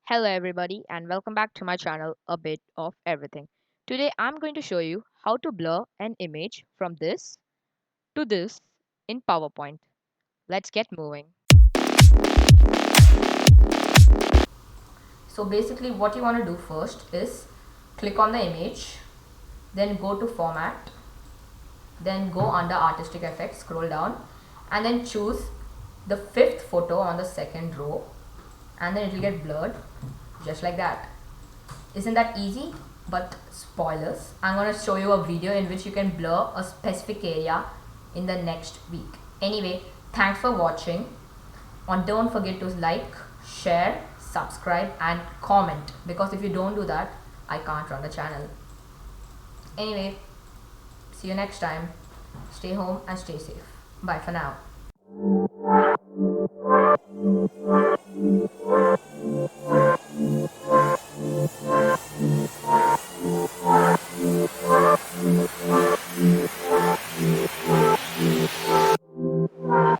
Hello, everybody, and welcome back to my channel, A Bit of Everything. Today, I'm going to show you how to blur an image from this to this in PowerPoint. Let's get moving. So basically what you want to do first is click on the image, then go to format, then go under artistic effects, scroll down and then choose the fifth photo on the second row, and then it will get blurred just like that. Isn't that easy? But spoilers, I'm going to show you a video in which you can blur a specific area in the next week. Anyway, thanks for watching, and don't forget to like, share, subscribe and comment, because if you don't do that I can't run the channel. Anyway, see you next time. Stay home and stay safe. Bye for now.